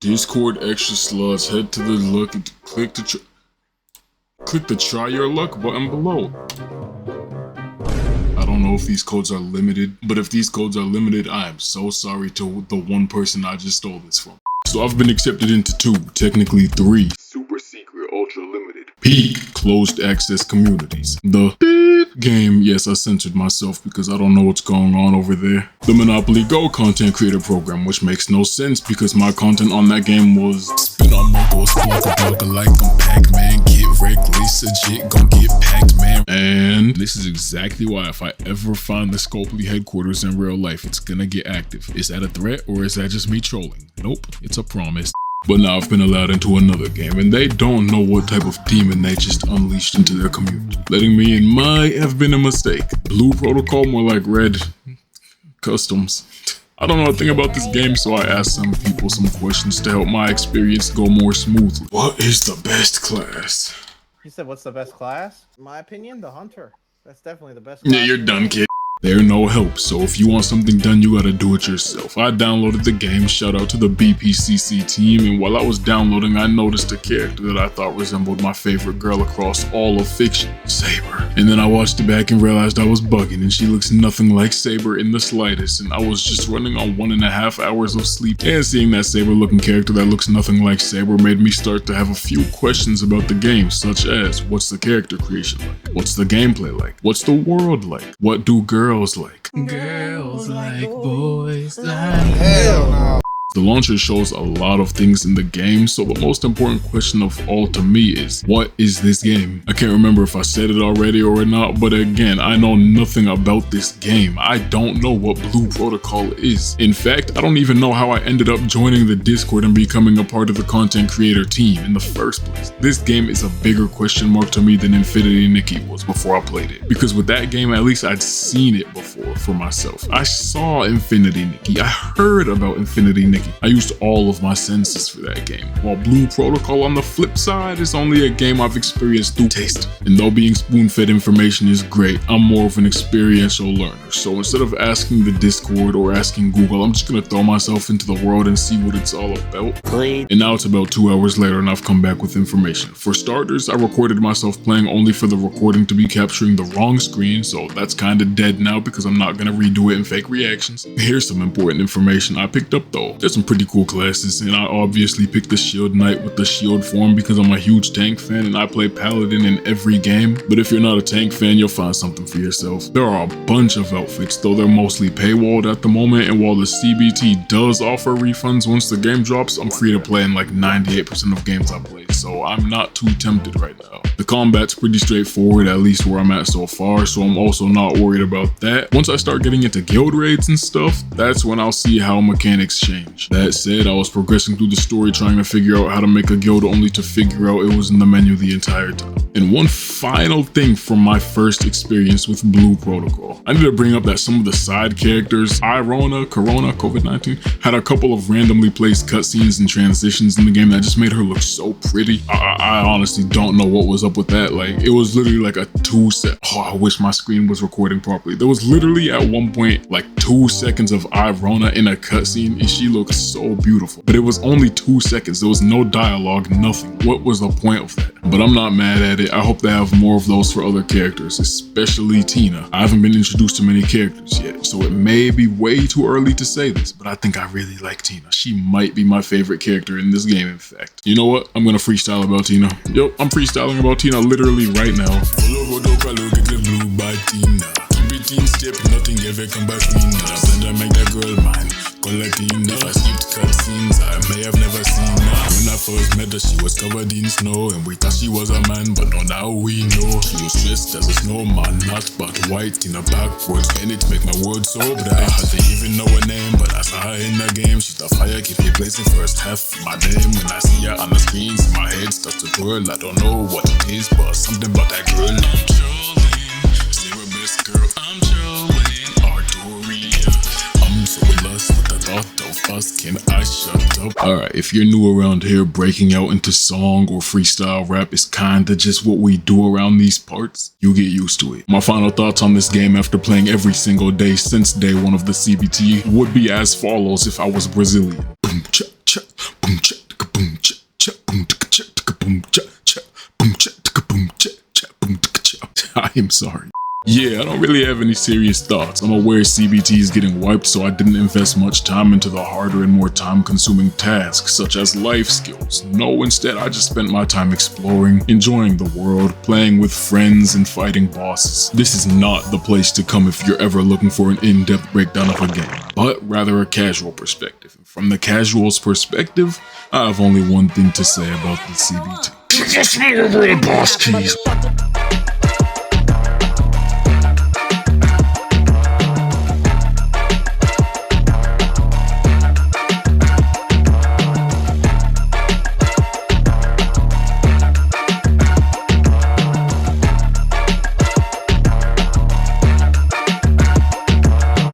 Discord extra slots. Head to the look and click the try your luck button below. I don't know if these codes are limited, but if these codes are limited, I am so sorry to the one person I just stole this from. So I've been accepted into 2, technically 3, super secret, ultra limited, peak, closed access communities. The game, yes, I censored myself because I don't know what's going on over there. The Monopoly Go content creator program, which makes no sense because my content on that game was spin on my ghost, like I'm Pac-Man, get reckless, legit, gon' get packed, man. And this is exactly why if I ever find the Scopely headquarters in real life, it's gonna get active. Is that a threat or is that just me trolling? Nope, it's a promise. But now I've been allowed into another game, and they don't know what type of demon they just unleashed into their community. Letting me in might have been a mistake. Blue Protocol, more like red customs. I don't know a thing about this game, so I asked some people some questions to help my experience go more smoothly. What is the best class? You said what's the best class? In my opinion, the Hunter. That's definitely the best class. Yeah, you're done, kid. They're no help, so if you want something done, you gotta do it yourself. I downloaded the game, shout out to the BPCC team, and while I was downloading, I noticed a character that I thought resembled my favorite girl across all of fiction, Saber. And then I watched it back and realized I was bugging, and she looks nothing like Saber in the slightest, and I was just running on 1.5 hours of sleep. And seeing that Saber-looking character that looks nothing like Saber made me start to have a few questions about the game, such as, what's the character creation like? What's the gameplay like? What's the world like? What do girls like? Girls like boys like Hell no. The launcher shows a lot of things in the game, so the most important question of all to me is, what is this game? I can't remember if I said it already or not, but again, I know nothing about this game. I don't know what Blue Protocol is. In fact, I don't even know how I ended up joining the Discord and becoming a part of the content creator team in the first place. This game is a bigger question mark to me than Infinity Nikki was before I played it. Because with that game, at least I'd seen it before for myself. I saw Infinity Nikki. I heard about Infinity Nikki. I used all of my senses for that game, while Blue Protocol on the flip side is only a game I've experienced through taste. And though being spoon-fed information is great, I'm more of an experiential learner, so instead of asking the Discord or asking Google, I'm just gonna throw myself into the world and see what it's all about. And now it's about 2 hours later and I've come back with information. For starters, I recorded myself playing only for the recording to be capturing the wrong screen, so that's kinda dead now because I'm not gonna redo it in fake reactions. Here's some important information I picked up though. There's some pretty cool classes, and I obviously picked the Shield Knight with the shield form because I'm a huge tank fan and I play Paladin in every game. But if you're not a tank fan, you'll find something for yourself. There are a bunch of outfits, though they're mostly paywalled at the moment, and while the CBT does offer refunds once the game drops, I'm free to play in like 98% of games I play, so I'm not too tempted right now. The combat's pretty straightforward, at least where I'm at so far, so I'm also not worried about that. Once I start getting into guild raids and stuff, that's when I'll see how mechanics change. That said, I was progressing through the story trying to figure out how to make a guild only to figure out it was in the menu the entire time. And one final thing from my first experience with Blue Protocol. I need to bring up that some of the side characters, Corona, COVID-19, had a couple of randomly placed cutscenes and transitions in the game that just made her look so pretty. I honestly don't know what was up with that. Like, it was literally like a 2 sec. Oh, I wish my screen was recording properly. There was literally at one point like 2 seconds of Corona in a cutscene and she looked so beautiful. But it was only 2 seconds. There was no dialogue, nothing. What was the point of that? But I'm not mad at it. I hope they have more of those for other characters, especially Tina. I haven't been introduced to many characters yet, so it may be way too early to say this, but I think I really like Tina. She might be my favorite character in this game, in fact. You know what? I'm gonna freestyle about Tina. Yup, I'm freestyling about Tina literally right now. Step, nothing ever come back clean. Send her make that girl mine. Collecting, if I skipped cutscenes, I may have never seen her. When I first met her, she was covered in snow, and we thought she was a man, but no, now we know. She was dressed as a snowman, not but white in a backwards. And it make my world so bright. I had to even know her name, but I saw her in the game. She's the fire, keep replacing first half my name. When I see her on the screens, my head starts to twirl. I don't know what it is, but something about that girl. I'm trolling, say we're best girl. I'm trolling, Artoria. I'm so lost with the thought of us. Can I shut up? Alright, if you're new around here, breaking out into song or freestyle rap is kinda just what we do around these parts. You get used to it. My final thoughts on this game after playing every single day since day one of the CBT would be as follows if I was Brazilian. Boom, cha, cha, boom cha, boom cha, cha, boom cha, boom cha, cha, boom cha, boom cha, cha, boom cha. I am sorry. Yeah, I don't really have any serious thoughts. I'm aware CBT is getting wiped, so I didn't invest much time into the harder and more time-consuming tasks, such as life skills. No, instead, I just spent my time exploring, enjoying the world, playing with friends, and fighting bosses. This is not the place to come if you're ever looking for an in-depth breakdown of a game, but rather a casual perspective. From the casual's perspective, I have only one thing to say about the CBT. Boss keys.